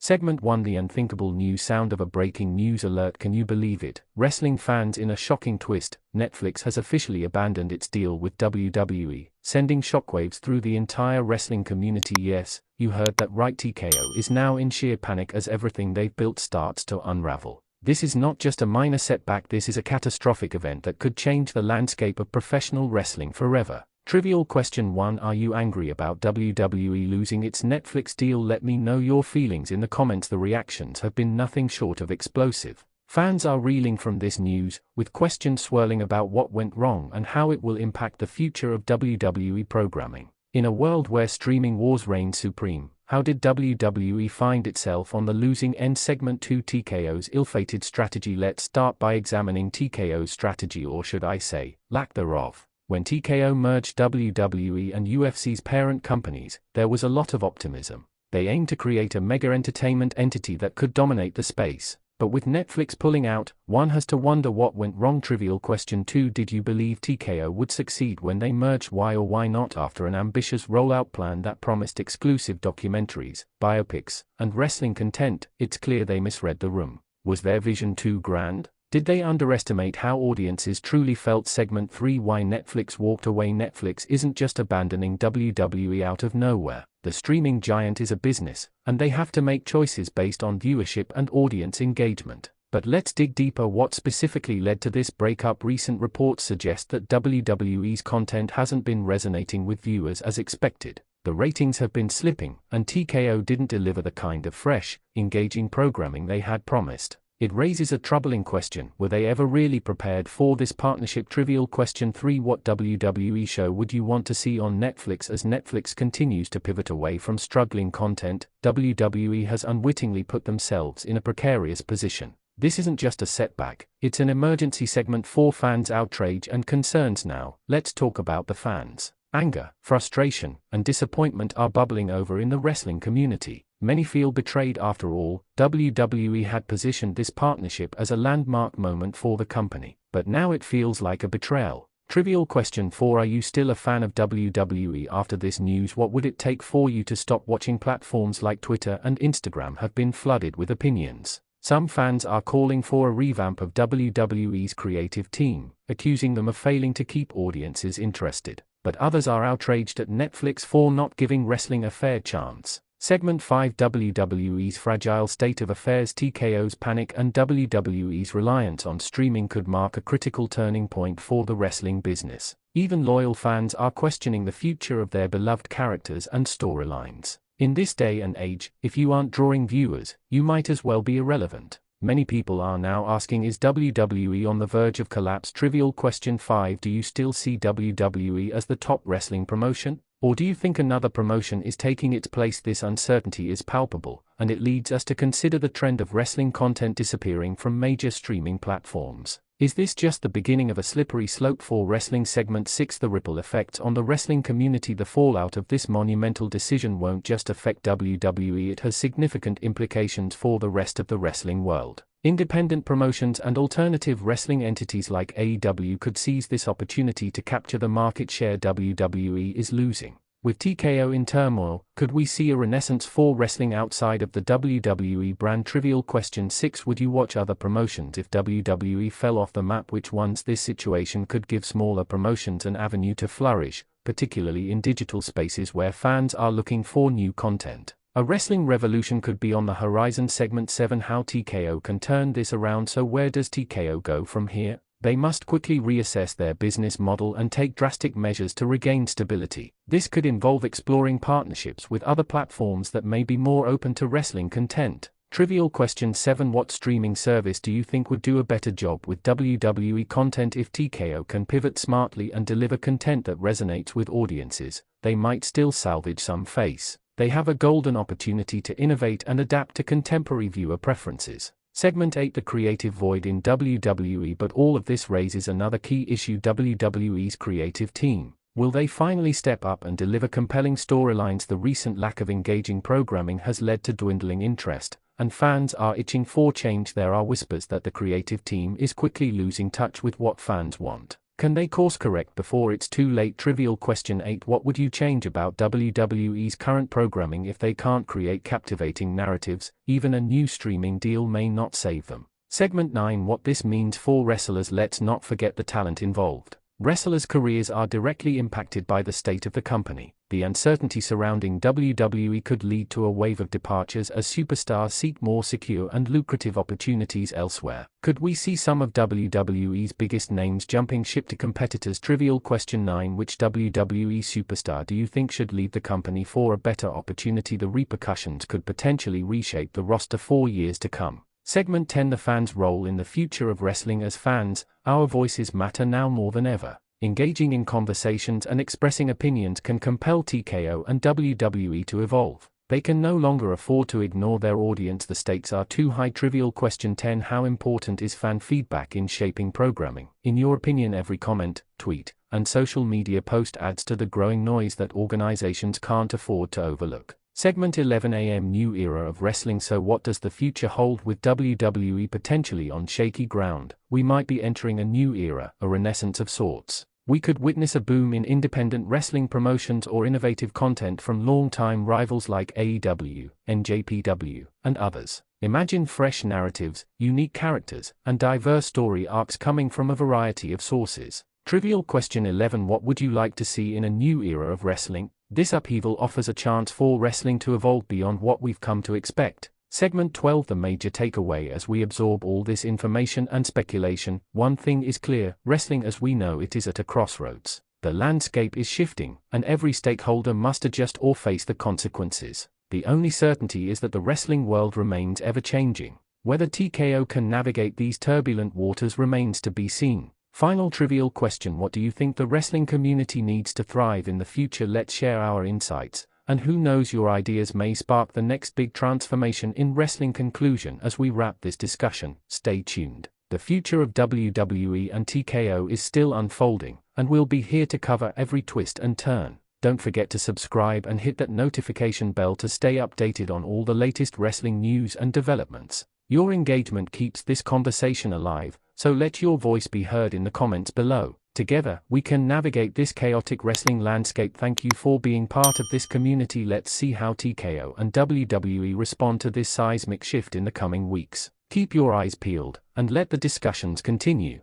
Segment 1. The unthinkable news. Sound of a breaking news alert. Can you believe it? Wrestling fans, in a shocking twist, Netflix has officially abandoned its deal with WWE, sending shockwaves through the entire wrestling community. Yes, you heard that right. TKO is now in sheer panic as everything they've built starts to unravel. This is not just a minor setback, this is a catastrophic event that could change the landscape of professional wrestling forever. Trivial question 1. Are you angry about WWE losing its Netflix deal? Let me know your feelings in the comments. The reactions have been nothing short of explosive. Fans are reeling from this news, with questions swirling about what went wrong and how it will impact the future of WWE programming. In a world where streaming wars reign supreme, how did WWE find itself on the losing end? Segment 2. TKO's ill-fated strategy. Let's start by examining TKO's strategy, or should I say, lack thereof. When TKO merged WWE and UFC's parent companies, there was a lot of optimism. They aimed to create a mega entertainment entity that could dominate the space. But with Netflix pulling out, one has to wonder what went wrong. Trivial question 2. Did you believe TKO would succeed when they merged? Why or why not? After an ambitious rollout plan that promised exclusive documentaries, biopics, and wrestling content, it's clear they misread the room. Was their vision too grand? Did they underestimate how audiences truly felt? Segment 3. Why Netflix walked away. Netflix isn't just abandoning WWE out of nowhere. The streaming giant is a business, and they have to make choices based on viewership and audience engagement. But let's dig deeper. What specifically led to this breakup? Recent reports suggest that WWE's content hasn't been resonating with viewers as expected. The ratings have been slipping, and TKO didn't deliver the kind of fresh, engaging programming they had promised. It raises a troubling question: were they ever really prepared for this partnership? Trivial question 3. What WWE show would you want to see on Netflix? As Netflix continues to pivot away from struggling content, WWE has unwittingly put themselves in a precarious position. This isn't just a setback, it's an emergency. Segment 4. Fans' outrage and concerns. Now, let's talk about the fans. Anger, frustration, and disappointment are bubbling over in the wrestling community. Many feel betrayed. After all, WWE had positioned this partnership as a landmark moment for the company, but now it feels like a betrayal. Trivial question 4. Are you still a fan of WWE after this news? What would it take for you to stop watching? Platforms like Twitter and Instagram have been flooded with opinions. Some fans are calling for a revamp of WWE's creative team, accusing them of failing to keep audiences interested. But others are outraged at Netflix for not giving wrestling a fair chance. Segment 5. WWE's fragile state of affairs. TKO's panic and WWE's reliance on streaming could mark a critical turning point for the wrestling business. Even loyal fans are questioning the future of their beloved characters and storylines. In this day and age, if you aren't drawing viewers, you might as well be irrelevant. Many people are now asking, is WWE on the verge of collapse? Trivial question 5. Do you still see WWE as the top wrestling promotion? Or do you think another promotion is taking its place? This uncertainty is palpable, and it leads us to consider the trend of wrestling content disappearing from major streaming platforms. Is this just the beginning of a slippery slope for wrestling? Segment 6. The ripple effects on the wrestling community. The fallout of this monumental decision won't just affect WWE, it has significant implications for the rest of the wrestling world. Independent promotions and alternative wrestling entities like AEW could seize this opportunity to capture the market share WWE is losing. With TKO in turmoil, could we see a renaissance for wrestling outside of the WWE brand? Trivial question 6. Would you watch other promotions if WWE fell off the map? Which ones? This situation could give smaller promotions an avenue to flourish, particularly in digital spaces where fans are looking for new content. A wrestling revolution could be on the horizon. Segment 7. How TKO can turn this around. So where does TKO go from here? They must quickly reassess their business model and take drastic measures to regain stability. This could involve exploring partnerships with other platforms that may be more open to wrestling content. Trivial question 7. What streaming service do you think would do a better job with WWE content? If TKO can pivot smartly and deliver content that resonates with audiences, they might still salvage some face. They have a golden opportunity to innovate and adapt to contemporary viewer preferences. Segment 8. The creative void in WWE. But all of this raises another key issue: WWE's creative team. Will they finally step up and deliver compelling storylines? The recent lack of engaging programming has led to dwindling interest, and fans are itching for change. There are whispers that the creative team is quickly losing touch with what fans want. Can they course correct before it's too late? Trivial question 8. What would you change about WWE's current programming if they can't create captivating narratives? Even a new streaming deal may not save them. Segment 9. What this means for wrestlers. Let's not forget the talent involved. Wrestlers' careers are directly impacted by the state of the company. The uncertainty surrounding WWE could lead to a wave of departures as superstars seek more secure and lucrative opportunities elsewhere. Could we see some of WWE's biggest names jumping ship to competitors? Trivial question 9. Which WWE superstar do you think should leave the company for a better opportunity? The repercussions could potentially reshape the roster for years to come. Segment 10. The fans' role in the future of wrestling. As fans, our voices matter now more than ever. Engaging in conversations and expressing opinions can compel TKO and WWE to evolve. They can no longer afford to ignore their audience. The stakes are too high. Trivial question 10. How important is fan feedback in shaping programming? In your opinion, every comment, tweet, and social media post adds to the growing noise that organizations can't afford to overlook. Segment 11. New era of wrestling. So what does the future hold with WWE potentially on shaky ground? We might be entering a new era, a renaissance of sorts. We could witness a boom in independent wrestling promotions or innovative content from longtime rivals like AEW, NJPW, and others. Imagine fresh narratives, unique characters, and diverse story arcs coming from a variety of sources. Trivial question 11. What would you like to see in a new era of wrestling? This upheaval offers a chance for wrestling to evolve beyond what we've come to expect. Segment 12. The major takeaway as we absorb all this information and speculation. One thing is clear, wrestling as we know it is at a crossroads. The landscape is shifting, and every stakeholder must adjust or face the consequences. The only certainty is that the wrestling world remains ever-changing. Whether TKO can navigate these turbulent waters remains to be seen. Final trivial question. What do you think the wrestling community needs to thrive in the future? Let's share our insights, and who knows, your ideas may spark the next big transformation in wrestling. Conclusion. As we wrap this discussion, stay tuned. The future of WWE and TKO is still unfolding, and we'll be here to cover every twist and turn. Don't forget to subscribe and hit that notification bell to stay updated on all the latest wrestling news and developments. Your engagement keeps this conversation alive, so let your voice be heard in the comments below. Together, we can navigate this chaotic wrestling landscape. Thank you for being part of this community. Let's see how TKO and WWE respond to this seismic shift in the coming weeks. Keep your eyes peeled, and let the discussions continue.